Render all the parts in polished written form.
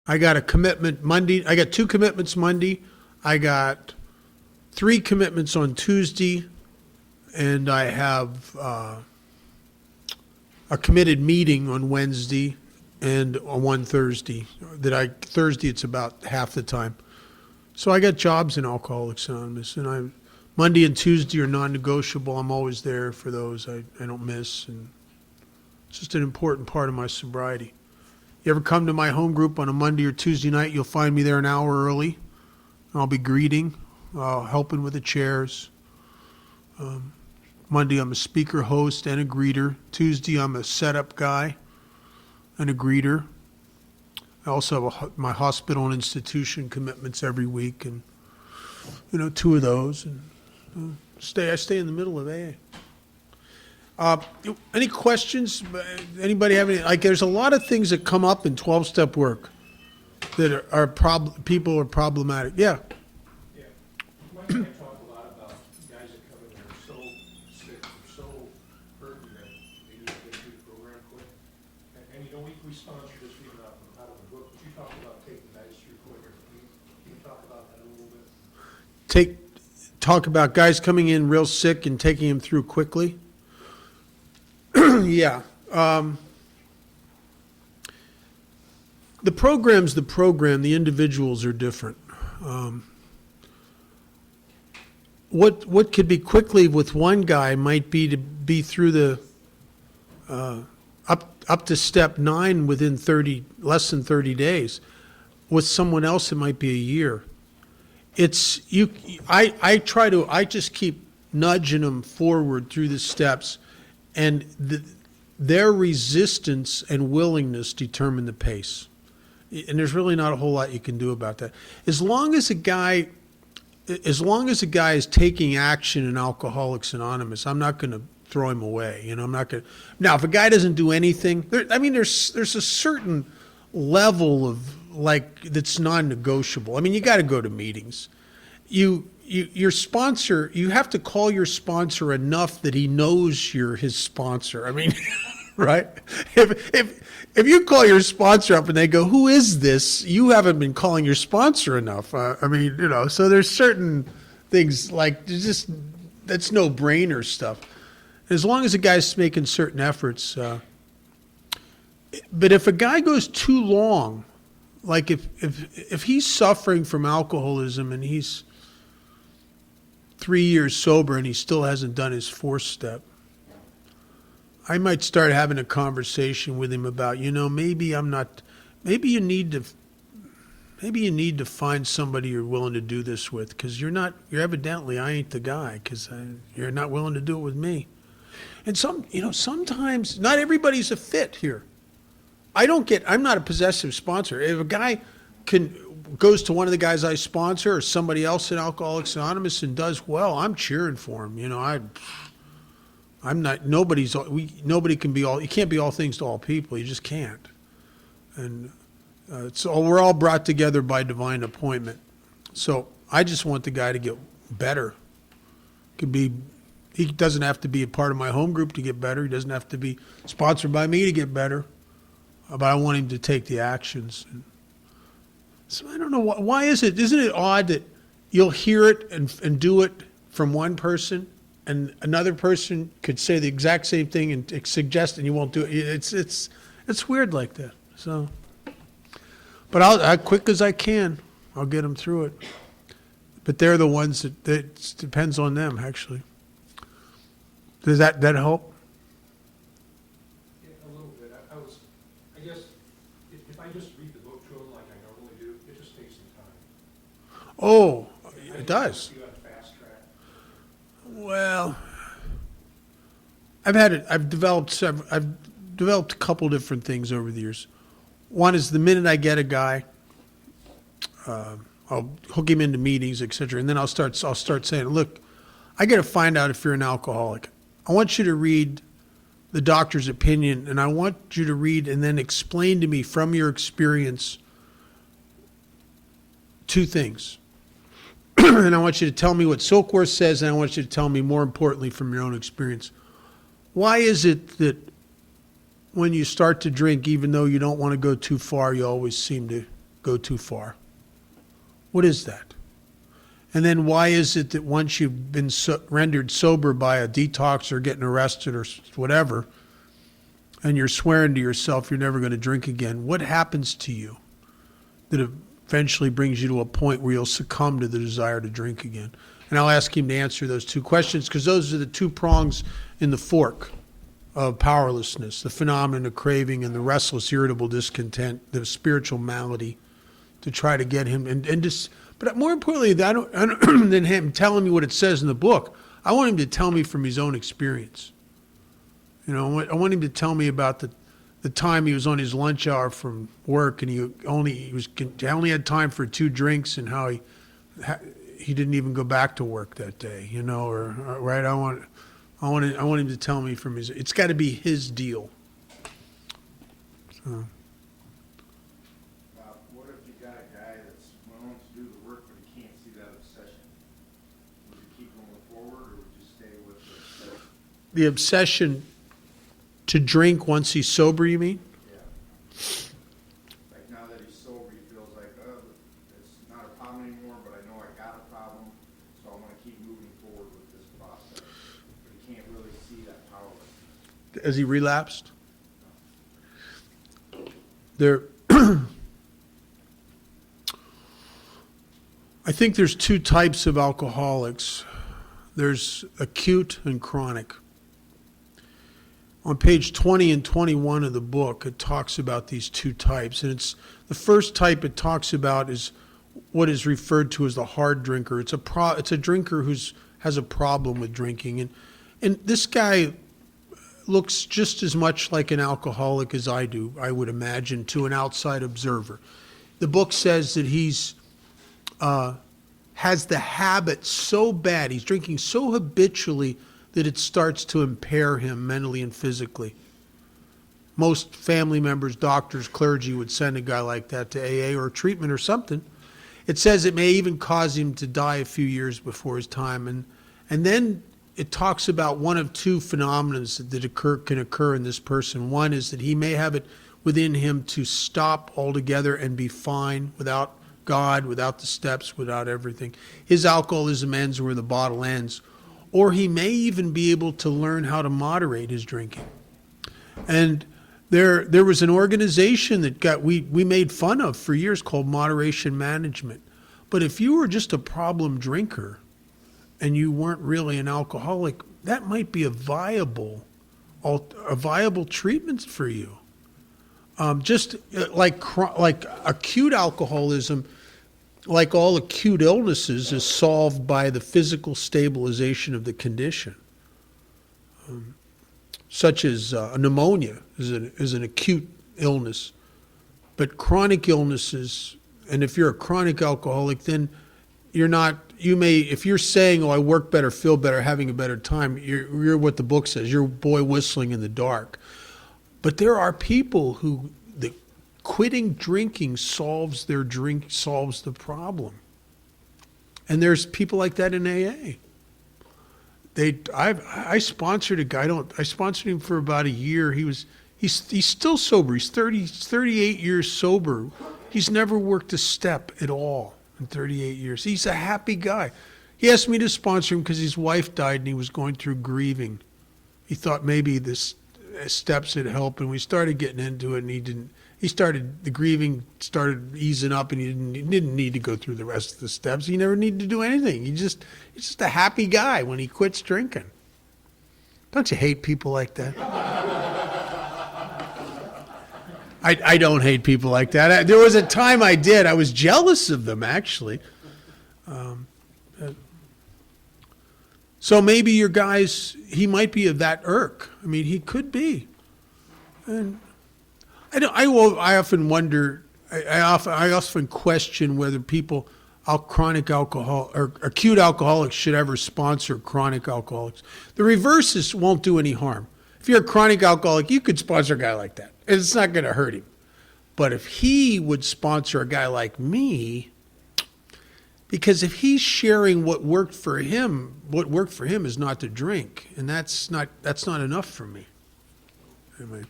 I got a commitment Monday. I got 2 commitments Monday. I got 3 commitments on Tuesday, and I have a committed meeting on Wednesday and on one Thursday. Thursday it's about half the time. So I got jobs in Alcoholics Anonymous, and Monday and Tuesday are non-negotiable. I'm always there for those. I don't miss, and it's just an important part of my sobriety. You ever come to my home group on a Monday or Tuesday night, you'll find me there an hour early. I'll be greeting, helping with the chairs. Monday I'm a speaker host and a greeter. Tuesday I'm a setup guy and a greeter. I also have my hospital and institution commitments every week, and 2 of those. And I stay in the middle of AA. Any questions? Anybody have any? Like, there's a lot of things that come up in 12-step work that people are problematic. Yeah. Yeah. Mike and I talk a lot about guys that come in that are so sick, or so burdened that they just get through the program quick. And we sponsor this even out of the book, but you talk about taking guys through quicker. Can you talk about that a little bit? Talk about guys coming in real sick and taking them through quickly. Yeah. The program's the program. The individuals are different. What could be quickly with one guy might be to be through the up to step 9 within less than 30 days. With someone else, it might be a year. I just keep nudging them forward through the steps, and their resistance and willingness determine the pace. And there's really not a whole lot you can do about that. As long as a guy is taking action in Alcoholics Anonymous, I'm not going to throw him away. I'm not going to. Now, if a guy doesn't do anything, there's a certain level of that's non-negotiable. You got to go to meetings. Your sponsor, you have to call your sponsor enough that he knows you're his sponsor. Right? If you call your sponsor up and they go, "Who is this?" You haven't been calling your sponsor enough. So there's certain things that's no-brainer stuff. As long as a guy's making certain efforts. But if a guy goes too long, like if he's suffering from alcoholism and he's 3 years sober and he still hasn't done his 4th step, I might start having a conversation with him about, maybe you need to find somebody you're willing to do this with, because evidently I ain't the guy, because you're not willing to do it with me. And sometimes not everybody's a fit here. I'm not a possessive sponsor. If a guy goes to one of the guys I sponsor or somebody else in Alcoholics Anonymous and does well, I'm cheering for him. I'm not, nobody can be all, you can't be all things to all people. You just can't. And we're all brought together by divine appointment. So I just want the guy to get better. He doesn't have to be a part of my home group to get better. He doesn't have to be sponsored by me to get better. But I want him to take the actions. So I don't know, why isn't it odd that you'll hear it and do it from one person, and another person could say the exact same thing and suggest, and you won't do it. It's weird like that. So, but as quick as I can, I'll get them through it. But they're the ones that depends on them, actually. Does that help? Yeah, a little bit. I guess, if I just read the book to them like I normally do, it just takes some time. Oh, it does. You have fast track. Well, I've developed a couple different things over the years. One is the minute I get a guy, I'll hook him into meetings, etc., and then I'll start saying, look, I got to find out if you're an alcoholic. I want you to read the doctor's opinion, and I want you to read and then explain to me from your experience 2 things. And I want you to tell me what Silkworth says, and I want you to tell me, more importantly, from your own experience. Why is it that when you start to drink, even though you don't want to go too far, you always seem to go too far? What is that? And then why is it that once you've been rendered sober by a detox or getting arrested or whatever, and you're swearing to yourself you're never going to drink again, what happens to you that eventually brings you to a point where you'll succumb to the desire to drink again? And I'll ask him to answer those two questions, because those are the two prongs in the fork of powerlessness, the phenomenon of craving and the restless, irritable discontent, the spiritual malady, to try to get him, and just, but more importantly, I don't than him telling me what it says in the book, I want him to tell me from his own experience. You know, I want him to tell me about the time he was on his lunch hour from work, and he only had time for 2 drinks, and how he didn't even go back to work that day. You know, or right? I want him to tell me from his. It's got to be his deal. So. What if you got a guy that's willing to do the work, but he can't see that obsession? Would you keep going forward, or would you stay with the obsession? The obsession to drink once he's sober, you mean? Yeah. Like now that he's sober, he feels like, oh, it's not a problem anymore, but I know I got a problem, so I want to keep moving forward with this process. But he can't really see that powerlessness. Has he relapsed? There, I think there's 2 types of alcoholics. There's acute and chronic. On page 20 and 21 of the book, it talks about these 2 types. And it's the first type it talks about is what is referred to as the hard drinker. It's a drinker has a problem with drinking. And this guy looks just as much like an alcoholic as I do, I would imagine, to an outside observer. The book says that he's has the habit so bad, he's drinking so habitually that it starts to impair him mentally and physically. Most family members, doctors, clergy would send a guy like that to AA or treatment or something. It says it may even cause him to die a few years before his time. And then it talks about one of 2 phenomena that can occur in this person. One is that he may have it within him to stop altogether and be fine without God, without the steps, without everything. His alcoholism ends where the bottle ends. Or he may even be able to learn how to moderate his drinking. And there was an organization that we made fun of for years called Moderation Management. But if you were just a problem drinker and you weren't really an alcoholic, that might be a viable treatment for you. Just like acute alcoholism, like all acute illnesses, is solved by the physical stabilization of the condition. Such as pneumonia is an acute illness. But chronic illnesses, and if you're a chronic alcoholic, then if you're saying, oh, I work better, feel better, having a better time, you're what the book says, you're a boy whistling in the dark. But there are people who quitting drinking solves the problem. And there's people like that in AA. I sponsored a guy. I sponsored him for about a year. He's still sober. He's 38 years sober. He's never worked a step at all in 38 years. He's a happy guy. He asked me to sponsor him because his wife died and he was going through grieving. He thought maybe this steps would help, and we started getting into it, and he didn't. The grieving started easing up, and he didn't need to go through the rest of the steps. He never needed to do anything. He's just a happy guy when he quits drinking. Don't you hate people like that? I don't hate people like that. There was a time I did. I was jealous of them, actually. So maybe your guys, he might be of that irk. I mean, he could be. And I often wonder, I often question whether chronic alcohol or acute alcoholics should ever sponsor chronic alcoholics. The reverse won't do any harm. If you're a chronic alcoholic, you could sponsor a guy like that. It's not going to hurt him. But if he would sponsor a guy like me, because if he's sharing what worked for him is not to drink, and that's not enough for me. Anyway.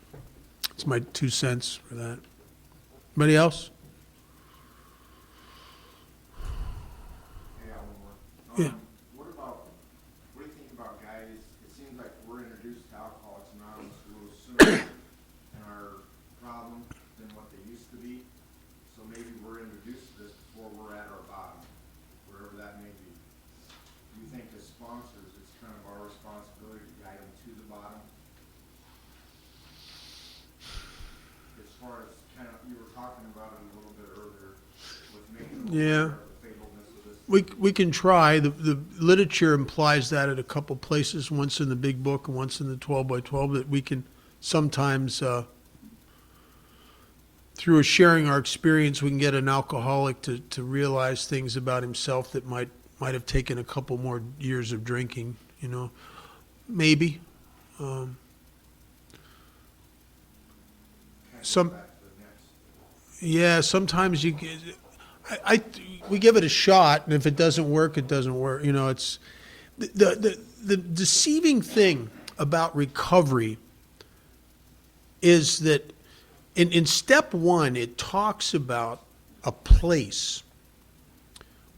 It's my 2 cents for that. Anybody else? Yeah. What about, what do you think about guys, it seems like we're introduced to Alcoholics Anonymous a little sooner in our problem than what they used to be. So maybe we're introduced to this before we're at our bottom, wherever that may be. Do you think as sponsors, it's kind of our responsibility to guide them to the bottom? As far as kind of, you were talking about it a little bit earlier with making Yeah. the fatalness of this. We can try. The literature implies that at a couple places, once in the big book and once in the 12 by 12, that we can sometimes, through sharing our experience, we can get an alcoholic to realize things about himself that might have taken a couple more years of drinking, you know. Maybe. Kind of Some- go back to the next. Yeah, sometimes we give it a shot, and if it doesn't work, it doesn't work. You know, it's the deceiving thing about recovery is that in step one, it talks about a place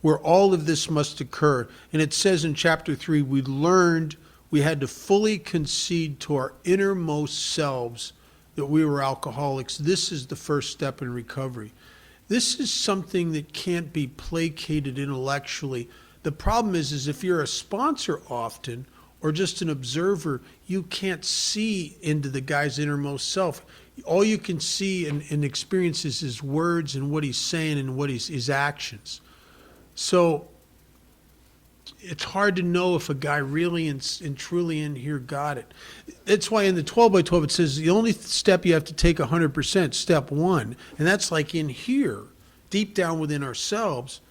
where all of this must occur. And it says in chapter 3, we learned we had to fully concede to our innermost selves that we were alcoholics. This is the first step in recovery. This is something that can't be placated intellectually. The problem is if you're a sponsor often or just an observer, you can't see into the guy's innermost self. All you can see and experience is his words and what he's saying and what his actions. So it's hard to know if a guy really and truly in here got it. That's why in the 12 by 12 it says the only step you have to take 100%, step one, and that's like in here, deep down within ourselves.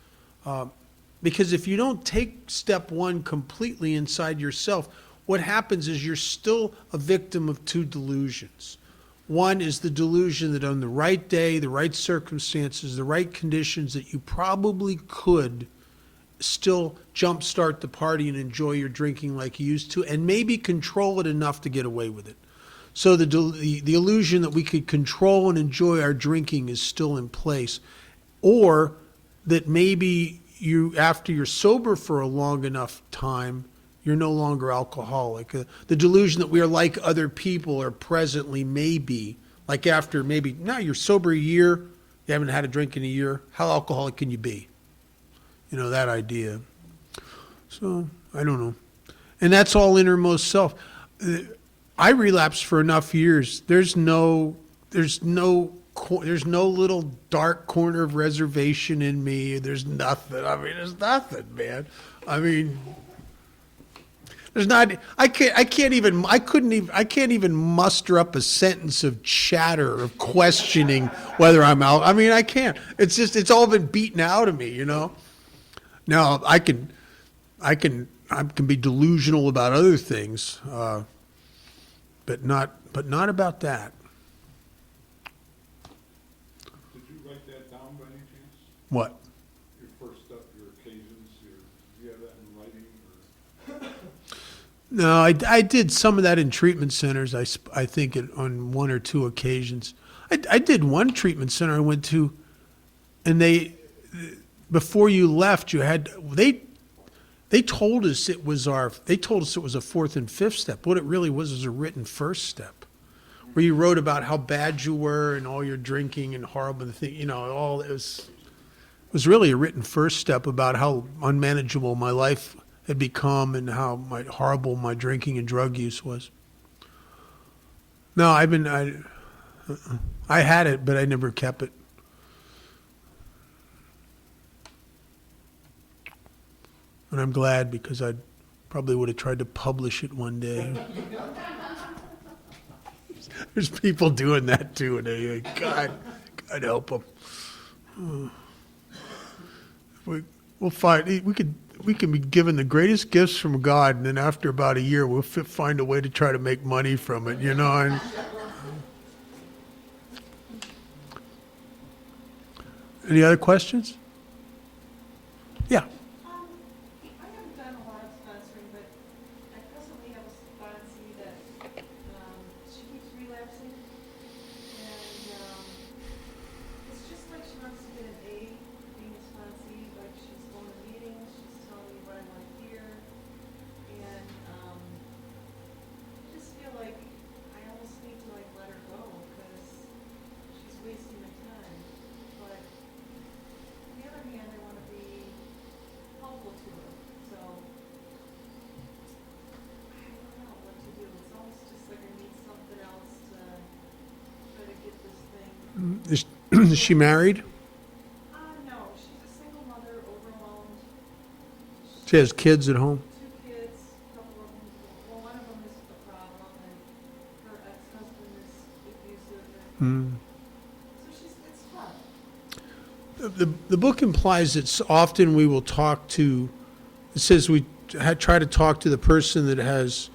Because if you don't take step one completely inside yourself, what happens is you're still a victim of two delusions. One is the delusion that on the right day, the right circumstances, the right conditions, that you probably could still jumpstart the party and enjoy your drinking like you used to, and maybe control it enough to get away with it. So the illusion that we could control and enjoy our drinking is still in place. Or that maybe you, after you're sober for a long enough time, you're no longer alcoholic. The delusion that we are like other people or presently may be, like after maybe, now you're sober a year, you haven't had a drink in a year, how alcoholic can you be? You know, that idea. So, I don't know. And that's all innermost self. I relapsed for enough years. There's no little dark corner of reservation in me. There's nothing. I mean, there's nothing, man. I mean, there's not. I can't even muster up a sentence of chatter of questioning whether I'm out. I mean, I can't. It's all been beaten out of me, you know. Now I can be delusional about other things, but not about that. Did you write that down by any chance? What? Your first step, your occasions, do you have that in writing or? No, I did some of that in treatment centers. I think on one or two occasions. I did one treatment center I went to, and before you left, they told us it was a fourth and fifth step. What it really was a written first step, where you wrote about how bad you were and all your drinking and horrible thing. You know, all it was really a written first step about how unmanageable my life had become and how horrible my drinking and drug use was. No, I had it, but I never kept it. And I'm glad, because I probably would have tried to publish it one day. There's people doing that too, and they're like, God help them. We'll find we can be given the greatest gifts from God, and then after about a year, we'll find a way to try to make money from it, you know. And any other questions? Yeah. I haven't done a lot of sponsoring, but I presently have a sponsee that, she keeps relapsing. And, it's just like she wants to get an A for being a sponsee, like she's going to meetings, she's telling me what I want to Is she married? No, she's a single mother, overwhelmed. She has kids at home? 2 kids, a couple of them, well, one of them is the problem, and her ex-husband is abusive, and so it's tough. The book implies that often we will talk to, it says we try to talk to the person that has,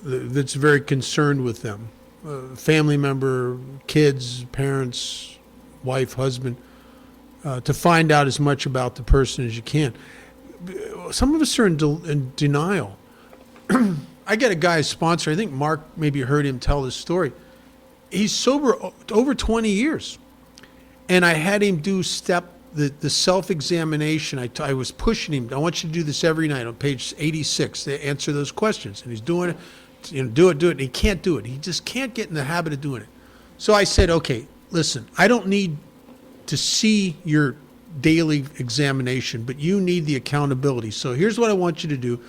that's very concerned with them. Family member, kids, parents, wife, husband, to find out as much about the person as you can. Some of us are in denial. I got a guy sponsor, I think Mark maybe heard him tell this story. He's sober over 20 years. And I had him do the self-examination. I was pushing him. I want you to do this every night on page 86 to answer those questions. And he's doing it. Do it. And he can't do it. He just can't get in the habit of doing it. So I said, okay, listen, I don't need to see your daily examination, but you need the accountability. So here's what I want you to do.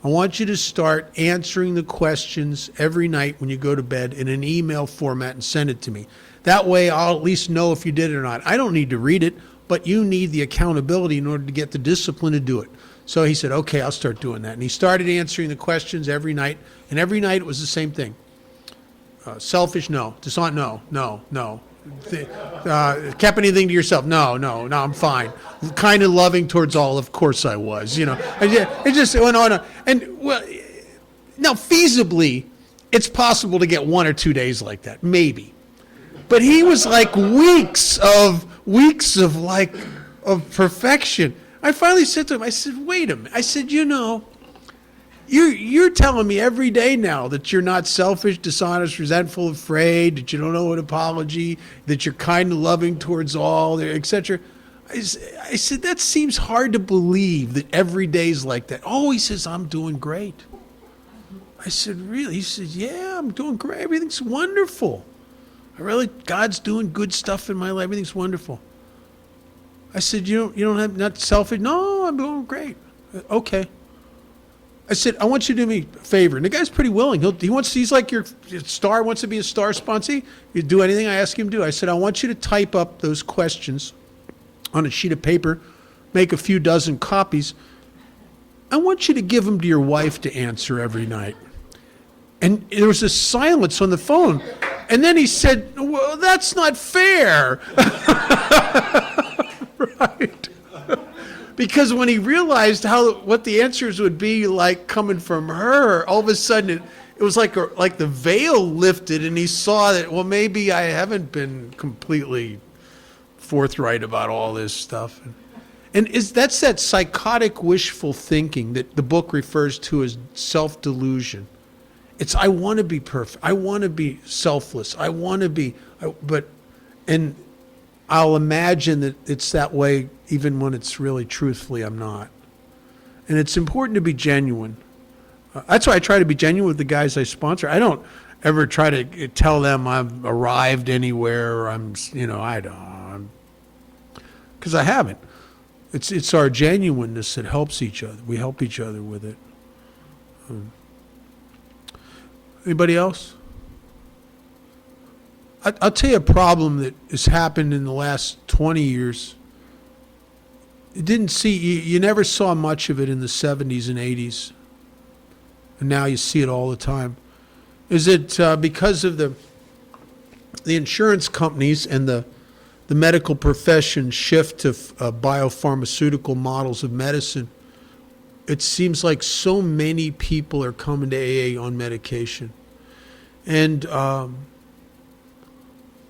I want you to start answering the questions every night when you go to bed in an email format and send it to me. That way I'll at least know if you did it or not. I don't need to read it, but you need the accountability in order to get the discipline to do it. So he said, okay, I'll start doing that. And he started answering the questions every night, and every night it was the same thing. Selfish, no. Dishonest, no. Kept anything to yourself? No, I'm fine. Kind of loving towards all, of course I was, It just went on. And, well, now feasibly, it's possible to get 1 or 2 days like that, maybe. But he was like weeks of perfection. I finally said to him, I said, wait a minute. I said, you're telling me every day now that you're not selfish, dishonest, resentful, afraid, that you don't owe an apology, that you're kind and loving towards all, etc. I said, that seems hard to believe that every day's like that. Oh, he says, I'm doing great. I said, really? He said, yeah, I'm doing great. Everything's wonderful. God's doing good stuff in my life. Everything's wonderful. I said, you don't have, not selfish? No, I'm doing great. Okay. I said, I want you to do me a favor. And the guy's pretty willing. He's like your star, wants to be a star sponsee. You do anything I ask him to do. I said, I want you to type up those questions on a sheet of paper, make a few dozen copies. I want you to give them to your wife to answer every night. And there was a silence on the phone. And then he said, well, that's not fair. Right. Because when he realized what the answers would be like coming from her, all of a sudden it was like the veil lifted, and he saw that, well, maybe I haven't been completely forthright about all this stuff. And that's that psychotic wishful thinking that the book refers to as self-delusion. It's, I want to be perfect. I want to be selfless. I want to be, and I'll imagine that it's that way even when it's really truthfully I'm not. And it's important to be genuine. That's why I try to be genuine with the guys I sponsor. I don't ever try to tell them I've arrived anywhere or I don't. Because I haven't. It's our genuineness that helps each other. We help each other with it. Anybody else? I'll tell you a problem that has happened in the last 20 years. You never saw much of it in the 70s and 80s. And now you see it all the time. Is it because of the insurance companies and the medical profession shift to biopharmaceutical models of medicine? It seems like so many people are coming to AA on medication. And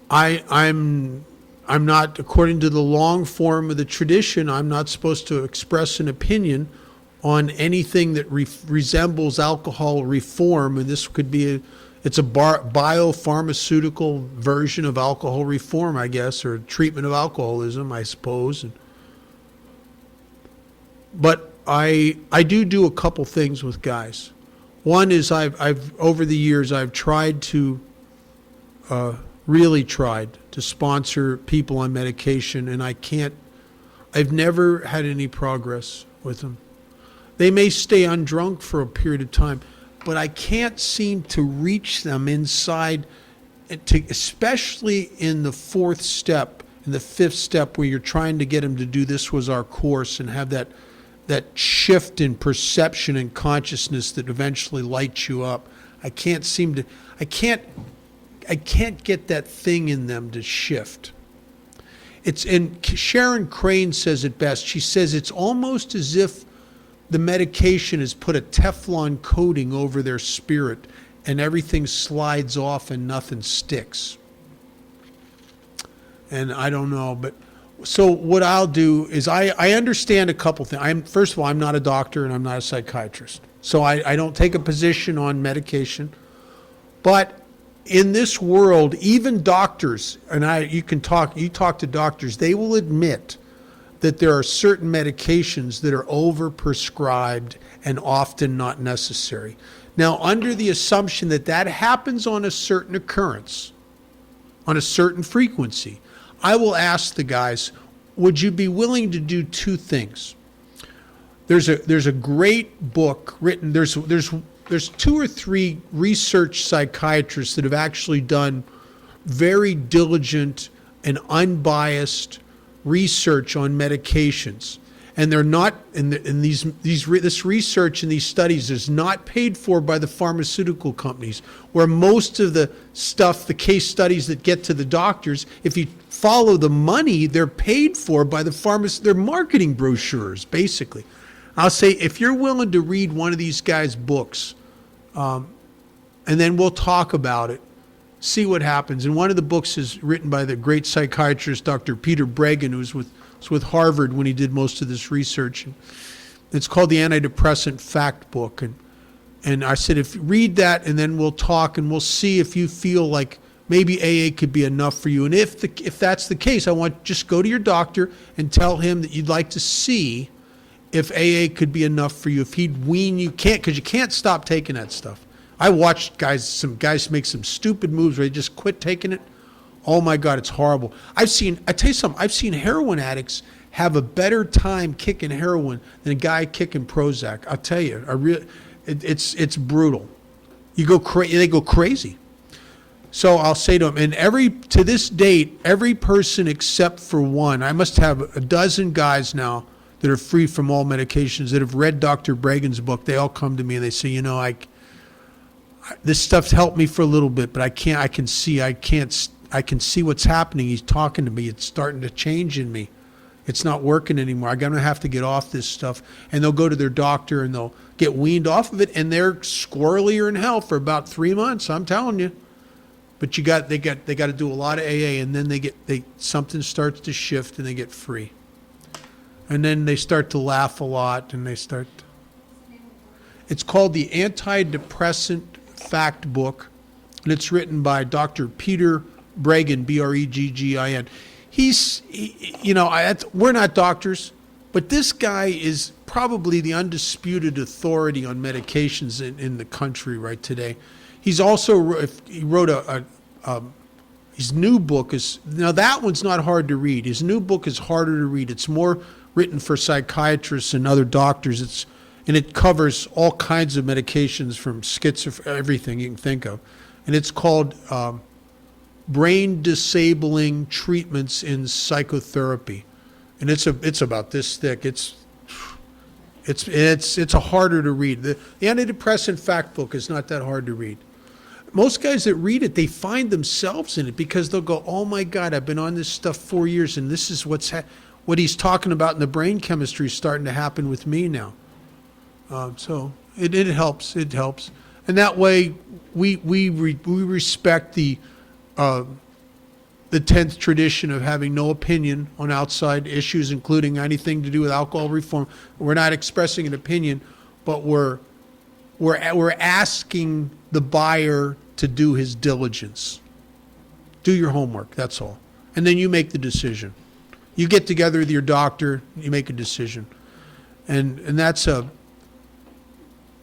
I'm not, according to the long form of the tradition, I'm not supposed to express an opinion on anything that resembles alcohol reform, and this could be it's a biopharmaceutical version of alcohol reform, I guess, or treatment of alcoholism, I suppose. But I do a couple things with guys. One is I've over the years I've tried to really tried to sponsor people on medication, and I've never had any progress with them. They may stay undrunk for a period of time, but I can't seem to reach them inside especially in the fourth step, in the fifth step where you're trying to get them to do this was our course and have that shift in perception and consciousness that eventually lights you up. I can't get that thing in them to shift. And Sharon Crane says it best. She says it's almost as if the medication has put a Teflon coating over their spirit and everything slides off and nothing sticks. And I don't know, but so what I'll do is I understand a couple things. First of all, I'm not a doctor and I'm not a psychiatrist. So I don't take a position on medication. But in this world, even doctors, and you talk to doctors, they will admit that there are certain medications that are overprescribed and often not necessary. Now, under the assumption that that happens on a certain occurrence, on a certain frequency, I will ask the guys, would you be willing to do two things? There's a great book written, there's 2 or 3 research psychiatrists that have actually done very diligent and unbiased research on medications. And they're not, this research and these studies is not paid for by the pharmaceutical companies, where most of the stuff, the case studies that get to the doctors, if you follow the money, they're paid for by they're marketing brochures, basically. I'll say, if you're willing to read one of these guys' books, and then we'll talk about it, see what happens. And one of the books is written by the great psychiatrist, Dr. Peter Breggin, who was with Harvard when he did most of this research. And it's called the Antidepressant Fact Book. And I said, read that, and then we'll talk, and we'll see if you feel like maybe AA could be enough for you. And if that's the case, just go to your doctor and tell him that you'd like to see if AA could be enough for you, if he'd wean you, because you can't stop taking that stuff. I watched some guys make some stupid moves where they just quit taking it. Oh my God, it's horrible. I tell you something, I've seen heroin addicts have a better time kicking heroin than a guy kicking Prozac. I'll tell you, it's brutal. They go crazy. So I'll say to them, and to this date, every person except for one, I must have a dozen guys now that are free from all medications that have read Dr. Breggins' book. They all come to me and they say, this stuff's helped me for a little bit, but I can see what's happening. He's talking to me. It's starting to change in me. It's not working anymore. I'm going to have to get off this stuff. And they'll go to their doctor and they'll get weaned off of it, and they're squirrelier in hell for about 3 months, I'm telling you. But they got to do a lot of AA, and then something starts to shift and they get free. And then they start to laugh a lot, and it's called the Antidepressant Fact Book, and it's written by Dr. Peter Breggin, Breggin. We're not doctors, but this guy is probably the undisputed authority on medications in the country right today. He wrote his new book now that one's not hard to read. His new book is harder to read. It's more written for psychiatrists and other doctors. And it covers all kinds of medications from schizophrenia, everything you can think of. And it's called Brain Disabling Treatments in Psychotherapy. And it's about this thick. It's a harder to read. The Antidepressant Fact Book is not that hard to read. Most guys that read it, they find themselves in it because they'll go, oh my God, I've been on this stuff 4 years, and this is what he's talking about in the brain chemistry is starting to happen with me now. So it helps. It helps, and that way we respect the 10th tradition of having no opinion on outside issues, including anything to do with alcohol reform. We're not expressing an opinion, but we're asking the buyer to do his diligence. Do your homework. That's all, and then you make the decision. You get together with your doctor. You make a decision, and that's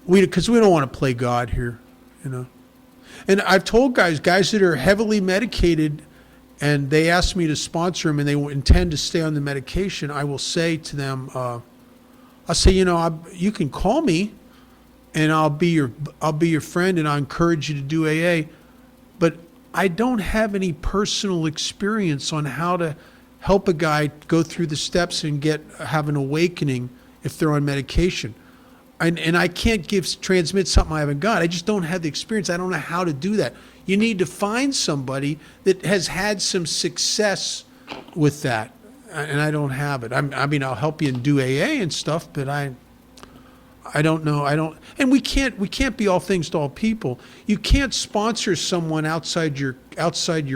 because we don't want to play God here, And I've told guys that are heavily medicated, and they ask me to sponsor them, and they intend to stay on the medication. I will say to them, I'll say, you can call me, and I'll be your friend, and I'll encourage you to do AA. But I don't have any personal experience on how to help a guy go through the steps and have an awakening if they're on medication. And I can't transmit something I haven't got. I just don't have the experience. I don't know how to do that. You need to find somebody that has had some success with that, and I don't have it. I mean, I'll help you and do AA and stuff, but I don't know. And we can't be all things to all people. You can't sponsor someone outside your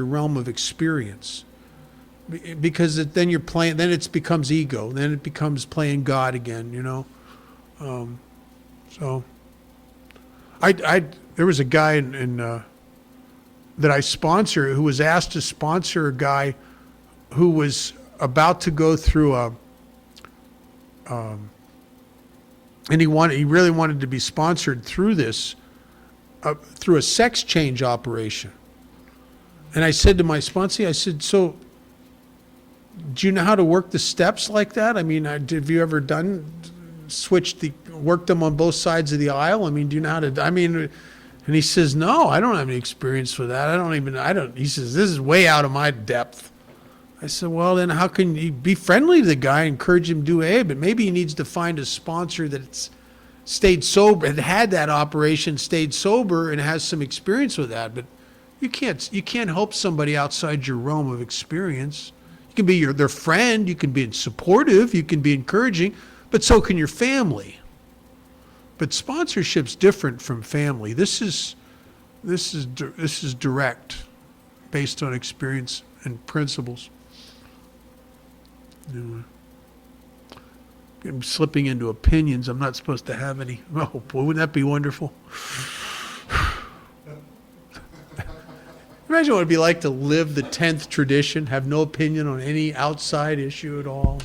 realm of experience, because then you're playing. Then it becomes ego. Then it becomes playing God again. You know. So, there was a guy that I sponsor who was asked to sponsor a guy who was about to go through and he really wanted to be sponsored through this, through a sex change operation. And I said to my sponsor, I said, so do you know how to work the steps like that? I mean, have you ever worked them on both sides of the aisle? I mean, do you know how to, and he says, no, I don't have any experience with that. He says, this is way out of my depth. I said, well, then how can you be friendly to the guy, encourage him to do AA, but maybe he needs to find a sponsor that's stayed sober, had that operation, stayed sober, and has some experience with that. But you can't help somebody outside your realm of experience. You can be their friend, you can be supportive, you can be encouraging, but so can your family. But sponsorship's different from family. This is direct, based on experience and principles. Anyway. I'm slipping into opinions. I'm not supposed to have any. Oh boy, wouldn't that be wonderful? Imagine what it'd be like to live the 10th tradition, have no opinion on any outside issue at all.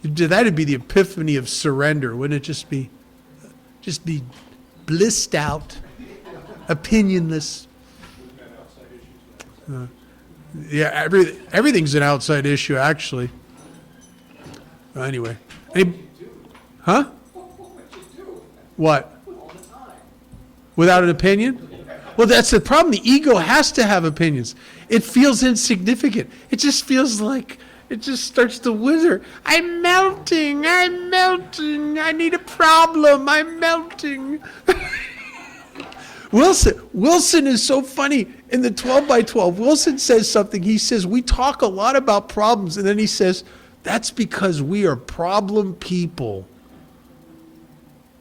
That'd be the epiphany of surrender, wouldn't it? Just be blissed out, opinionless. Yeah, everything's an outside issue, actually. Anyway. Huh? What? Without an opinion? Well, that's the problem. The ego has to have opinions. It feels insignificant. It just feels like it just starts to wither. I'm melting. I need a problem. I'm melting. Wilson is so funny. In the 12 by 12, Wilson says something. He says, we talk a lot about problems. And then he says, that's because we are problem people.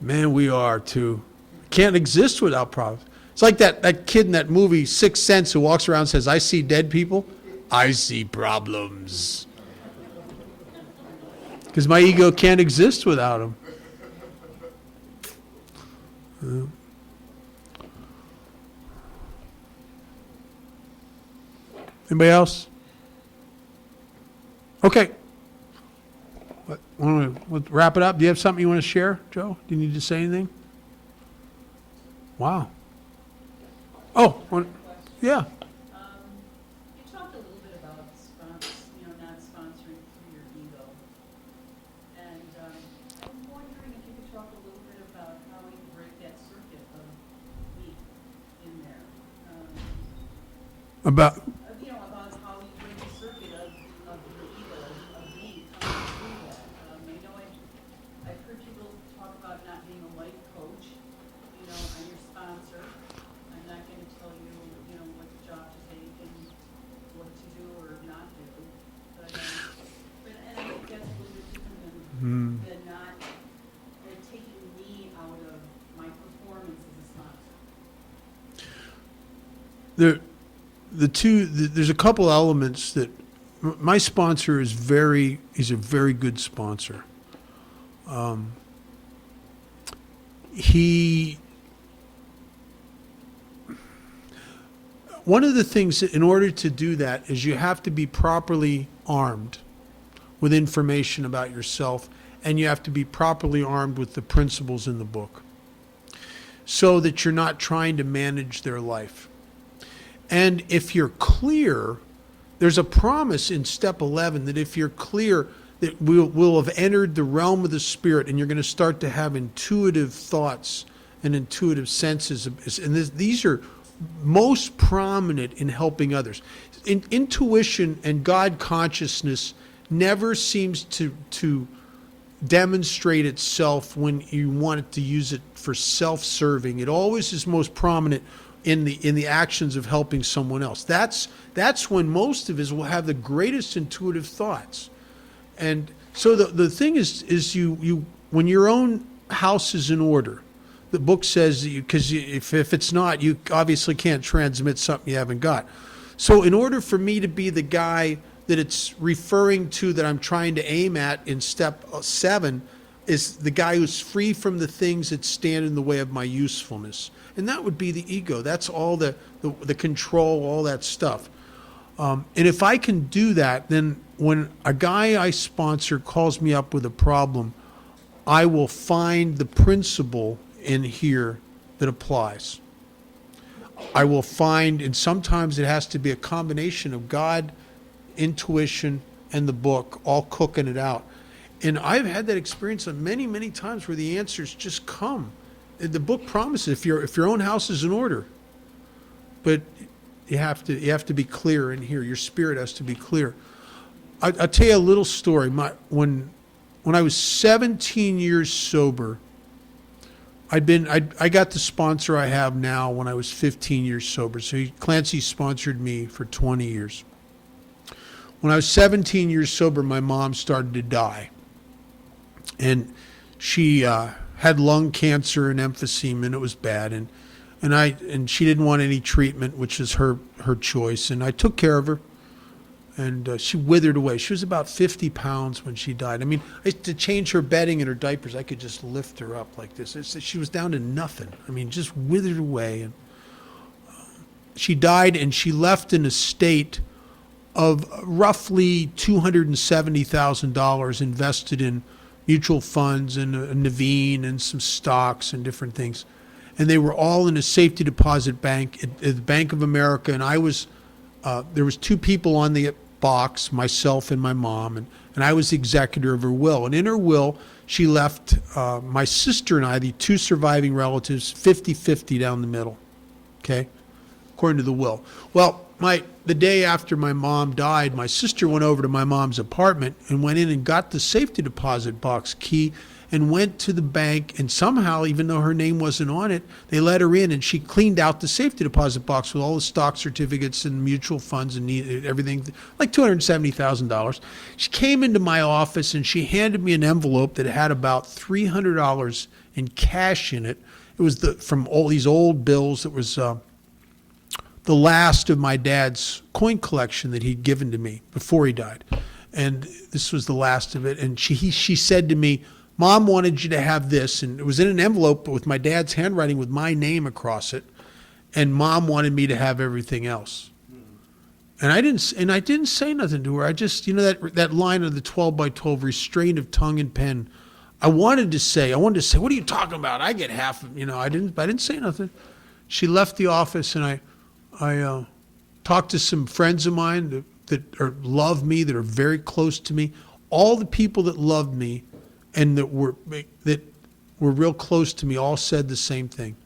Man, we are too. Can't exist without problems. It's like that kid in that movie, Sixth Sense, who walks around and says, I see dead people. I see problems. Because my ego can't exist without them. Anybody else? Okay. Want to wrap it up? Do you have something you want to share, Joe? Do you need to say anything? Wow. Oh, yeah. You talked a little bit about not sponsoring through your ego. And I'm wondering if you could talk a little bit about how you break that circuit of me in there. About About how you break the circuit of your ego, of me coming through that. I know I've heard people talk about not being a life coach. I'm your sponsor. I'm not going to tell you, what job to take and what to do or not do. But and I think that's a little bit different than not taking me out of my performance as a sponsor. There's a couple elements that my sponsor he's a very good sponsor. One of the things that in order to do that is you have to be properly armed with information about yourself, and you have to be properly armed with the principles in the book so that you're not trying to manage their life. And if you're clear, there's a promise in step 11 that if you're clear, that we'll have entered the realm of the spirit, and you're going to start to have intuitive thoughts and intuitive senses. And these are most prominent in helping others. Intuition and God consciousness never seems to demonstrate itself when you want it to use it for self-serving. It always is most prominent in the actions of helping someone else. That's when most of us will have the greatest intuitive thoughts. And so the thing is you when your own house is in order, the book says that because if it's not, you obviously can't transmit something you haven't got. So in order for me to be the guy that it's referring to that I'm trying to aim at in step 7 is the guy who's free from the things that stand in the way of my usefulness. And that would be the ego. That's all the control, all that stuff. And if I can do that, then when a guy I sponsor calls me up with a problem, I will find the principle in here that applies. I will find, and sometimes it has to be a combination of God, intuition, and the book, all cooking it out. And I've had that experience on many, many times where the answers just come. The book promises if your own house is in order, but you have to be clear in here. Your spirit has to be clear. I'll tell you a little story. When I was 17 years sober, I got the sponsor I have now when I was 15 years sober. So Clancy sponsored me for 20 years. When I was 17 years sober, my mom started to die. And she had lung cancer and emphysema, and it was bad. And she didn't want any treatment, which is her choice. And I took care of her. And she withered away. She was about 50 pounds when she died. I mean, to change her bedding and her diapers, I could just lift her up like this. She was down to nothing. I mean, just withered away. And she died, and she left an estate of roughly $270,000 invested in mutual funds and a Naveen and some stocks and different things. And they were all in a safety deposit bank at the Bank of America. And I was, there was 2 people on the box, myself and my mom, and I was the executor of her will. And in her will, she left my sister and I, the 2 surviving relatives, 50-50 down the middle, okay, according to the will. Well, the day after my mom died, my sister went over to my mom's apartment and went in and got the safety deposit box key and went to the bank, and somehow, even though her name wasn't on it, they let her in, and she cleaned out the safety deposit box with all the stock certificates and mutual funds and everything, like $270,000. She came into my office and she handed me an envelope that had about $300 in cash in it. It was from all these old bills. It was the last of my dad's coin collection that he'd given to me before he died, and this was the last of it. And she said to me, "Mom wanted you to have this," and it was in an envelope with my dad's handwriting with my name across it, and Mom wanted me to have everything else. And I didn't say nothing to her. I just, that line of the 12 by 12 restraint of tongue and pen. I wanted to say, "What are you talking about? I get half of," I didn't say nothing. She left the office, and I talked to some friends of mine that love me, that are very close to me. All the people that loved me and that were real close to me all said the same thing.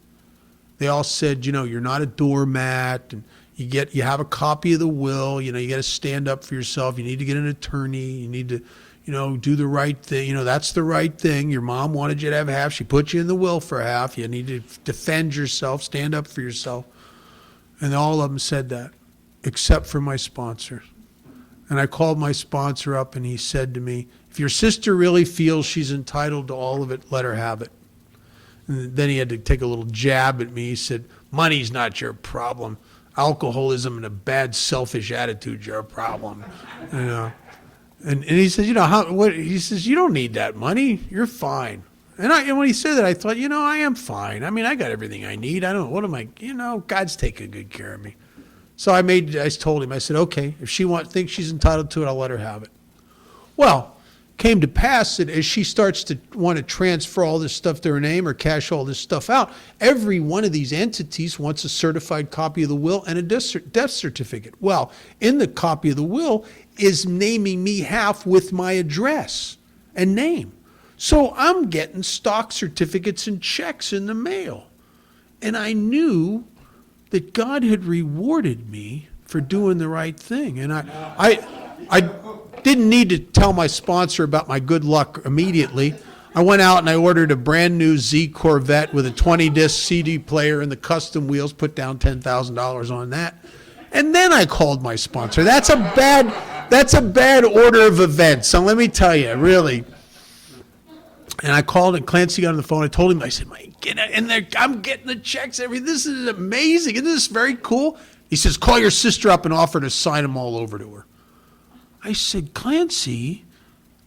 They all said, "You're not a doormat, and you have a copy of the will. You got to stand up for yourself. You need to get an attorney. You need to, do the right thing. That's the right thing. Your mom wanted you to have half. She put you in the will for half. You need to defend yourself, stand up for yourself." And all of them said that, except for my sponsor. And I called my sponsor up, and he said to me, "If your sister really feels she's entitled to all of it, let her have it." And then he had to take a little jab at me. He said, "Money's not your problem. Alcoholism and a bad, selfish attitude's your problem." And he said, he says, "You don't need that money. You're fine." And when he said that, I thought, I am fine. I mean, I got everything I need. I don't, what am I, God's taking good care of me. So I told him, I said, "Okay, if she thinks she's entitled to it, I'll let her have it." Well, came to pass that as she starts to want to transfer all this stuff to her name or cash all this stuff out, every one of these entities wants a certified copy of the will and a death certificate. Well, in the copy of the will is naming me half with my address and name. So I'm getting stock certificates and checks in the mail. And I knew that God had rewarded me for doing the right thing. And I didn't need to tell my sponsor about my good luck immediately. I went out and I ordered a brand new Z Corvette with a 20-disc CD player and the custom wheels, put down $10,000 on that. And then I called my sponsor. That's a bad order of events. So let me tell you, really. And I called and Clancy got on the phone. I told him, I said, "Mike, get in there. I'm getting the checks. Everything. This is amazing. Isn't this very cool?" He says, "Call your sister up and offer to sign them all over to her." I said, "Clancy,"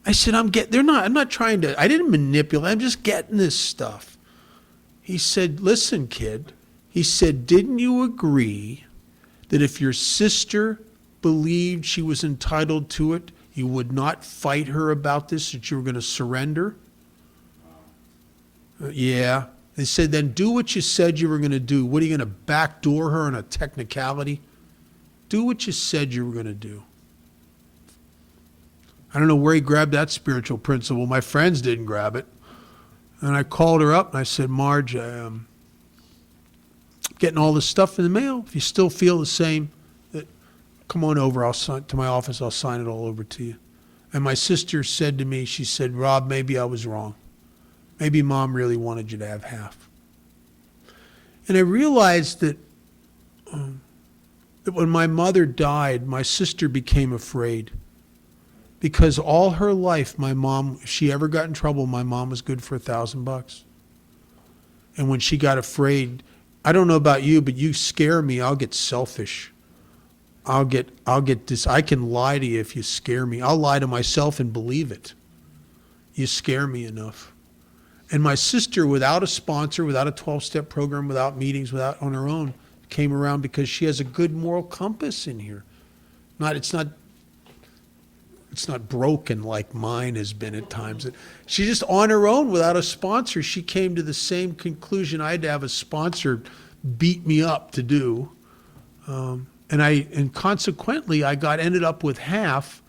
I said, I'm not trying to, I didn't manipulate. I'm just getting this stuff. He said, "Listen, kid," he said, "didn't you agree that if your sister believed she was entitled to it, you would not fight her about this, that you were going to surrender?" Yeah. They said, "Then do what you said you were going to do. What, are you going to backdoor her on a technicality? Do what you said you were going to do." I don't know where he grabbed that spiritual principle. My friends didn't grab it. And I called her up and I said, "Marge, I'm getting all this stuff in the mail. If you still feel the same, come on over. I'll sign to my office. I'll sign it all over to you." And my sister said to me, she said, "Rob, maybe I was wrong. Maybe Mom really wanted you to have half." And I realized that when my mother died, my sister became afraid. Because all her life, my mom, if she ever got in trouble, my mom was good for $1,000. And when she got afraid, I don't know about you, but you scare me, I'll get selfish. I'll get this. I can lie to you if you scare me. I'll lie to myself and believe it. You scare me enough. And my sister, without a sponsor, without a 12-step program, without meetings, without on her own, came around because she has a good moral compass in here. It's not broken like mine has been at times. She just on her own without a sponsor, she came to the same conclusion I had to have a sponsor beat me up to do. And consequently I ended up with half,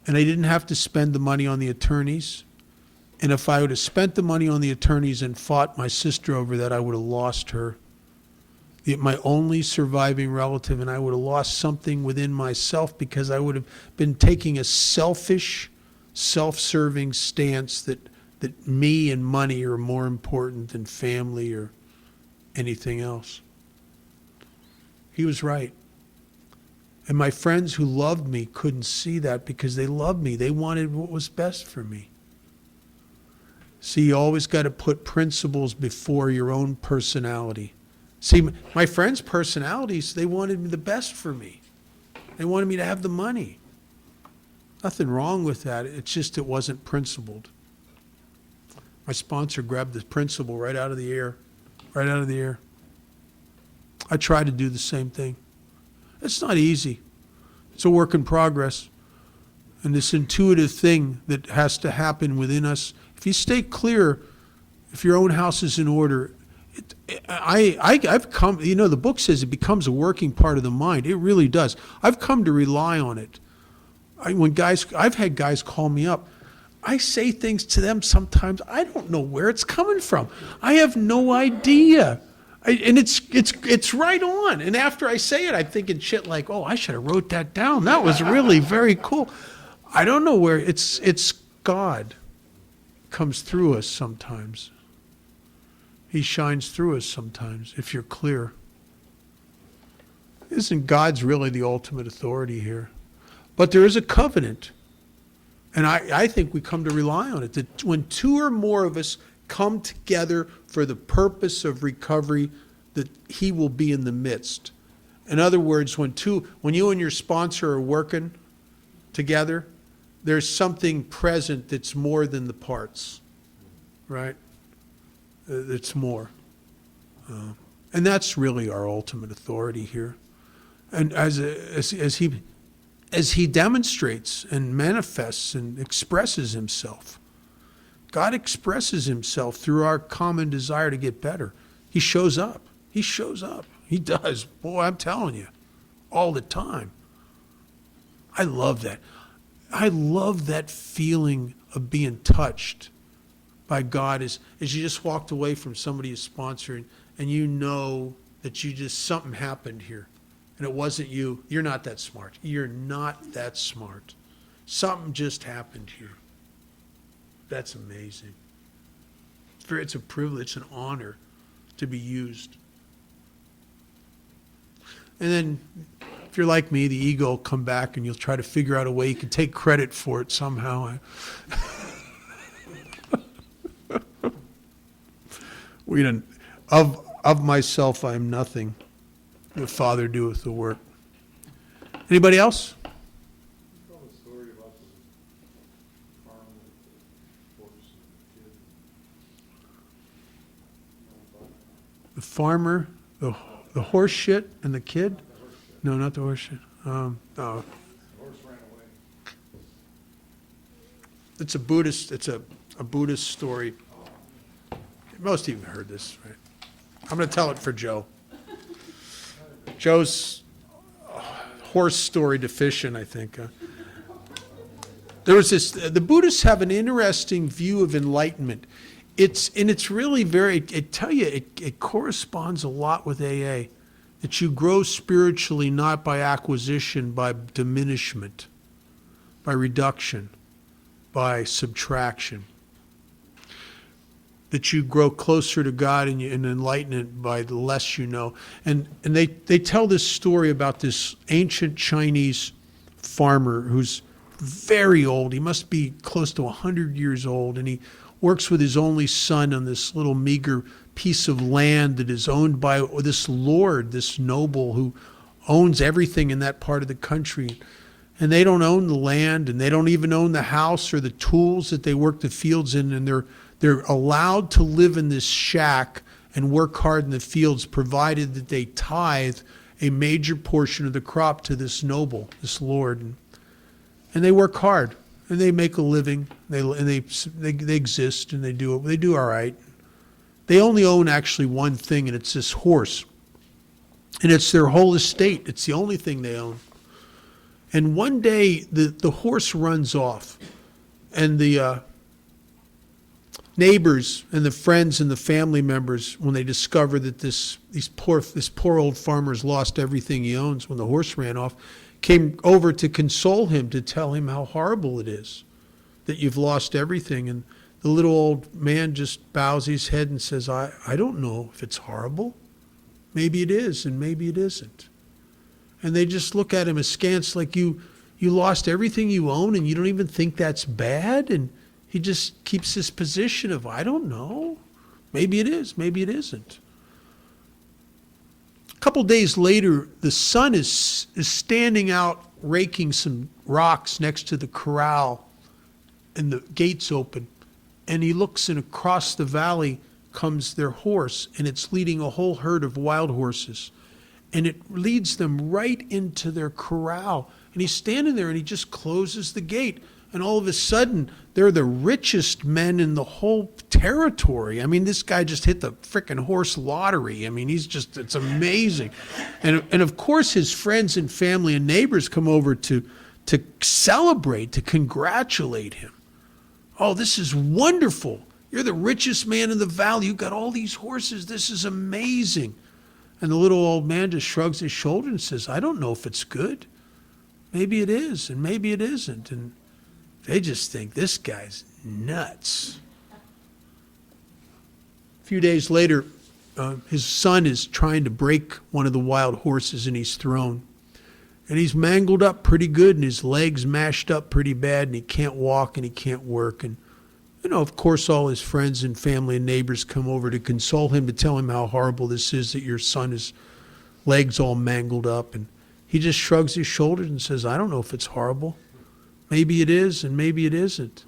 and I didn't have to spend the money on the attorneys. And if I would have spent the money on the attorneys and fought my sister over that, I would have lost her, my only surviving relative, and I would have lost something within myself because I would have been taking a selfish, self-serving stance that me and money are more important than family or anything else. He was right. And my friends who loved me couldn't see that because they loved me. They wanted what was best for me. See, you always got to put principles before your own personality. See, my friends' personalities, they wanted the best for me. They wanted me to have the money. Nothing wrong with that. It's just it wasn't principled. My sponsor grabbed the principle right out of the air. Right out of the air. I try to do the same thing. It's not easy. It's a work in progress. And this intuitive thing that has to happen within us, if you stay clear, if your own house is in order, I've come, the book says it becomes a working part of the mind. It really does. I've come to rely on it. I've had guys call me up. I say things to them sometimes, I don't know where it's coming from. I have no idea. And it's right on. And after I say it, I'm thinking shit like, "Oh, I should have wrote that down. That was really very cool." I don't know where it's God comes through us sometimes. He shines through us sometimes, if you're clear. Isn't God's really the ultimate authority here? But there is a covenant. And I think we come to rely on it. That when two or more of us come together for the purpose of recovery, that he will be in the midst. In other words, when you and your sponsor are working together, there's something present that's more than the parts, right? It's more. And that's really our ultimate authority here. And as he demonstrates and manifests and expresses himself, God expresses himself through our common desire to get better. He shows up. He shows up. He does. Boy, I'm telling you, all the time. I love that. I love that feeling of being touched by God as you just walked away from somebody you sponsored and you know that something happened here. And it wasn't you. You're not that smart. You're not that smart. Something just happened here. That's amazing. It's a privilege, an honor to be used. And then, if you're like me, the ego will come back and you'll try to figure out a way you can take credit for it somehow. We didn't. Of myself, I am nothing. The Father doeth the work. Anybody else? Tell the story about the farm with the horse and the kid. The farmer, the horse shit, and the kid? No, not the horse shit. No. The horse ran away. It's a Buddhist story. Most of you have heard this, right? I'm going to tell it for Joe. Joe's horse story deficient, I think. There was this. The Buddhists have an interesting view of enlightenment. It's really very. It corresponds a lot with AA. That you grow spiritually not by acquisition, by diminishment, by reduction, by subtraction. That you grow closer to God and enlightenment by the less you know. And they tell this story about this ancient Chinese farmer who's very old. He must be close to 100 years old, and he works with his only son on this little meager piece of land that is owned by this lord, this noble who owns everything in that part of the country. And they don't own the land, and they don't even own the house or the tools that they work the fields in, and they're allowed to live in this shack and work hard in the fields, provided that they tithe a major portion of the crop to this noble, this lord. And they work hard, and they make a living. They exist, and they do all right. They only own actually one thing, and it's this horse. And it's their whole estate. It's the only thing they own. And one day, the horse runs off, and the neighbors and the friends and the family members, when they discover that this poor old farmer's lost everything he owns when the horse ran off, came over to console him, to tell him how horrible it is that you've lost everything. And the little old man just bows his head and says, I don't know if it's horrible. Maybe it is, and maybe it isn't. And they just look at him askance, like you lost everything you own and you don't even think that's bad? And he just keeps this position of, I don't know. Maybe it is, maybe it isn't. A couple days later, the son is standing out raking some rocks next to the corral, and the gate's open. And he looks, and across the valley comes their horse, and it's leading a whole herd of wild horses. And it leads them right into their corral. And he's standing there, and he just closes the gate. And all of a sudden, they're the richest men in the whole territory. I mean, this guy just hit the frickin' horse lottery. I mean, it's amazing. And of course, his friends and family and neighbors come over to celebrate, to congratulate him. Oh, this is wonderful. You're the richest man in the valley. You've got all these horses. This is amazing. And the little old man just shrugs his shoulder and says, I don't know if it's good. Maybe it is, and maybe it isn't. And they just think this guy's nuts. A few days later, his son is trying to break one of the wild horses, and he's thrown. And he's mangled up pretty good, and his legs mashed up pretty bad, and he can't walk and he can't work. And, of course, all his friends and family and neighbors come over to console him, to tell him how horrible this is, that your son is legs all mangled up. And he just shrugs his shoulders and says, I don't know if it's horrible. Maybe it is, and maybe it isn't.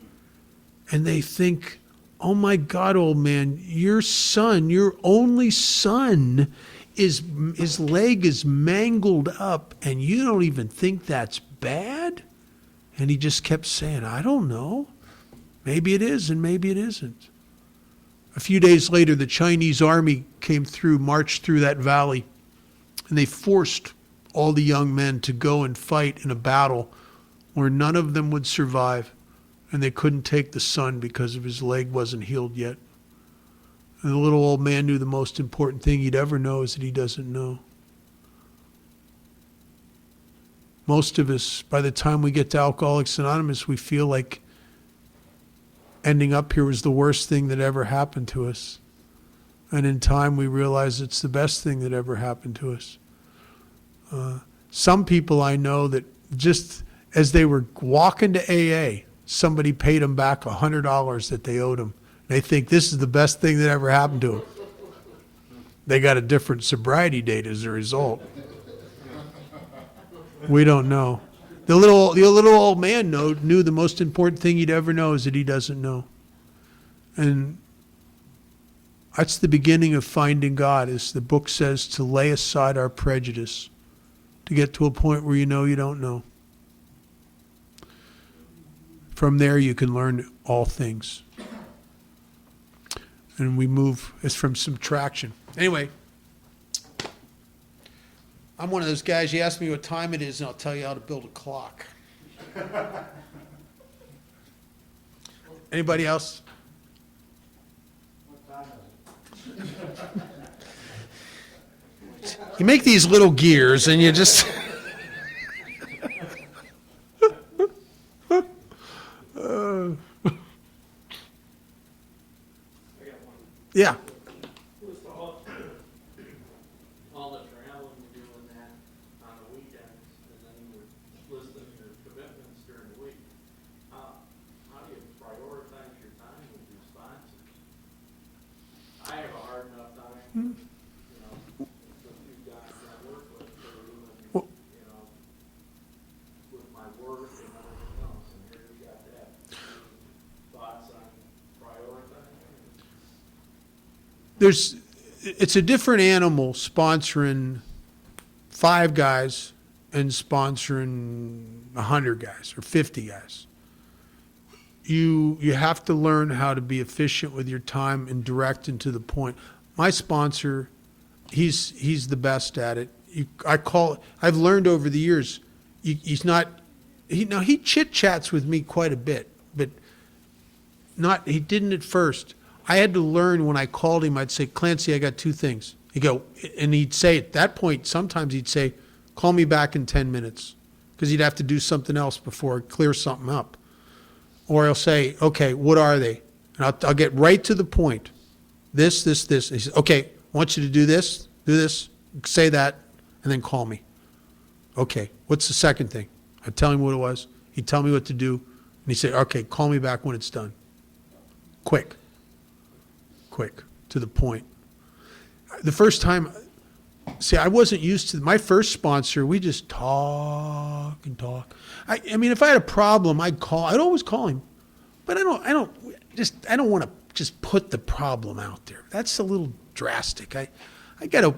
And they think, oh my God, old man, your son, your only son, his leg is mangled up, and you don't even think that's bad? And he just kept saying, I don't know. Maybe it is, and maybe it isn't. A few days later, the Chinese army came through, marched through that valley, and they forced all the young men to go and fight in a battle where none of them would survive, and they couldn't take the son because of his leg wasn't healed yet. And the little old man knew the most important thing he'd ever know is that he doesn't know. Most of us, by the time we get to Alcoholics Anonymous, we feel like ending up here was the worst thing that ever happened to us. And in time, we realize it's the best thing that ever happened to us. Some people I know that just as they were walking to AA, somebody paid them back $100 that they owed them. They think this is the best thing that ever happened to them. They got a different sobriety date as a result. We don't know. The little old man knew the most important thing he'd ever know is that he doesn't know. And that's the beginning of finding God, as the book says, to lay aside our prejudice, to get to a point where you know you don't know. From there you can learn all things. And we move, it's from subtraction. Anyway, I'm one of those guys, you ask me what time it is and I'll tell you how to build a clock. Anybody else? You make these little gears and you just... Yeah. With all the traveling you're doing that on the weekends, and then you're listing your commitments during the week, how do you prioritize your time with your sponsors? I have a hard enough time, you know, with you guys I work with, or even, you know, with my work and everything else, and here you got that. Thoughts on prioritizing? It's a different animal sponsoring 5 guys and sponsoring 100 guys or 50 guys. You have to learn how to be efficient with your time and direct and to the point. My sponsor, he's the best at it. I've learned over the years, he chit chats with me quite a bit, but he didn't at first. I had to learn when I called him, I'd say, Clancy, I got 2 things. He'd go, and he'd say at that point, sometimes he'd say, call me back in 10 minutes, because he'd have to do something else before I clear something up. Or he'll say, okay, what are they? And I'll get right to the point. This. And he says, okay, I want you to do this, say that, and then call me. Okay, what's the second thing? I'd tell him what it was. He'd tell me what to do. And he'd say, okay, call me back when it's done. Quick, to the point. The first time, see, I wasn't used to, my first sponsor, we just talk and talk. I mean, if I had a problem, I'd always call him. But I don't want to just put the problem out there. That's a little drastic. I gotta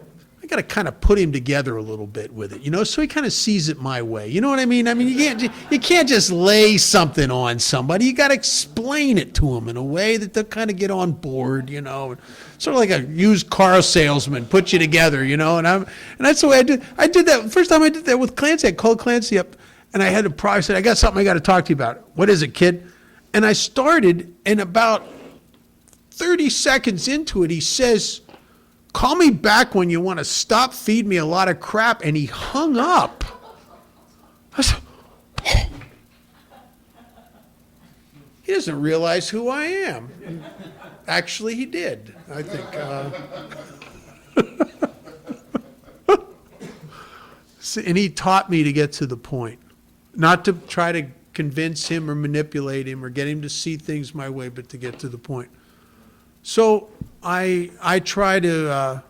kind of put him together a little bit with it, you know, so he kind of sees it my way. You know what I mean? I mean, you can't just lay something on somebody. You got to explain it to them in a way that they'll kind of get on board, you know. Sort of like a used car salesman, put you together, you know. And that's the way I did. I did that first time I did that with Clancy. I called Clancy up, and I had a problem. I said, I got something I got to talk to you about. What is it, kid? And I started, and about 30 seconds into it, he says, call me back when you want to stop feeding me a lot of crap. And he hung up. I said, he doesn't realize who I am. And actually, he did, I think. And he taught me to get to the point. Not to try to convince him or manipulate him or get him to see things my way, but to get to the point. So I try to,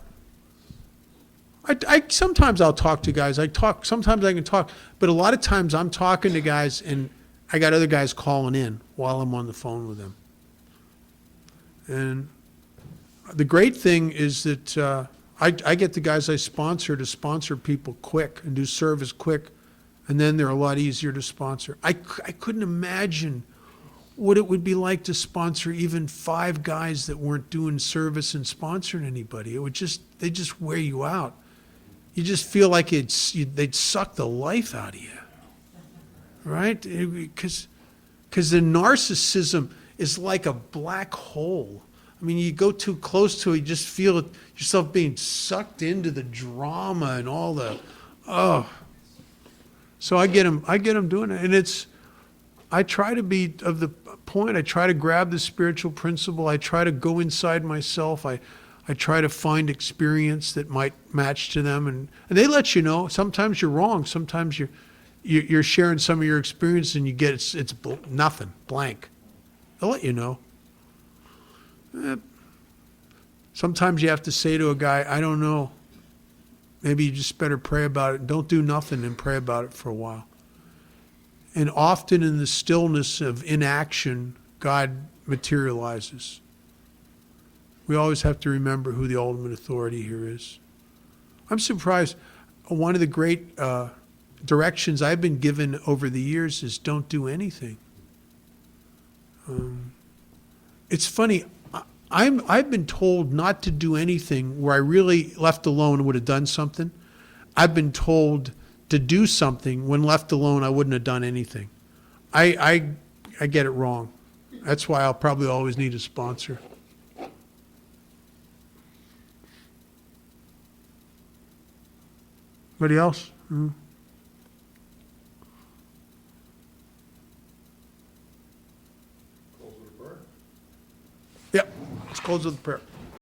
sometimes I'll talk to guys. Sometimes I can talk, but a lot of times I'm talking to guys and I got other guys calling in while I'm on the phone with them. And the great thing is that I get the guys I sponsor to sponsor people quick and do service quick, and then they're a lot easier to sponsor. I couldn't imagine what it would be like to sponsor even 5 guys that weren't doing service and sponsoring anybody. They just wear you out. You just feel like they'd suck the life out of you, right? Because the narcissism is like a black hole. I mean, you go too close to it, you just feel it, yourself being sucked into the drama and all the, oh. So I get them doing it, and it's, I try to be of the point, I try to grab the spiritual principle, I try to go inside myself, I try to find experience that might match to them, and they let you know. Sometimes you're wrong, sometimes you're sharing some of your experience and you get, it's nothing, blank. They'll let you know. Sometimes you have to say to a guy, I don't know. Maybe you just better pray about it. Don't do nothing and pray about it for a while. And often in the stillness of inaction, God materializes. We always have to remember who the ultimate authority here is. I'm surprised. One of the great directions I've been given over the years is don't do anything. It's funny. I've been told not to do anything where I really left alone would have done something. I've been told to do something when left alone I wouldn't have done anything. I get it wrong. That's why I'll probably always need a sponsor. Anybody else? Close with a prayer. Yep. Let's close with a prayer.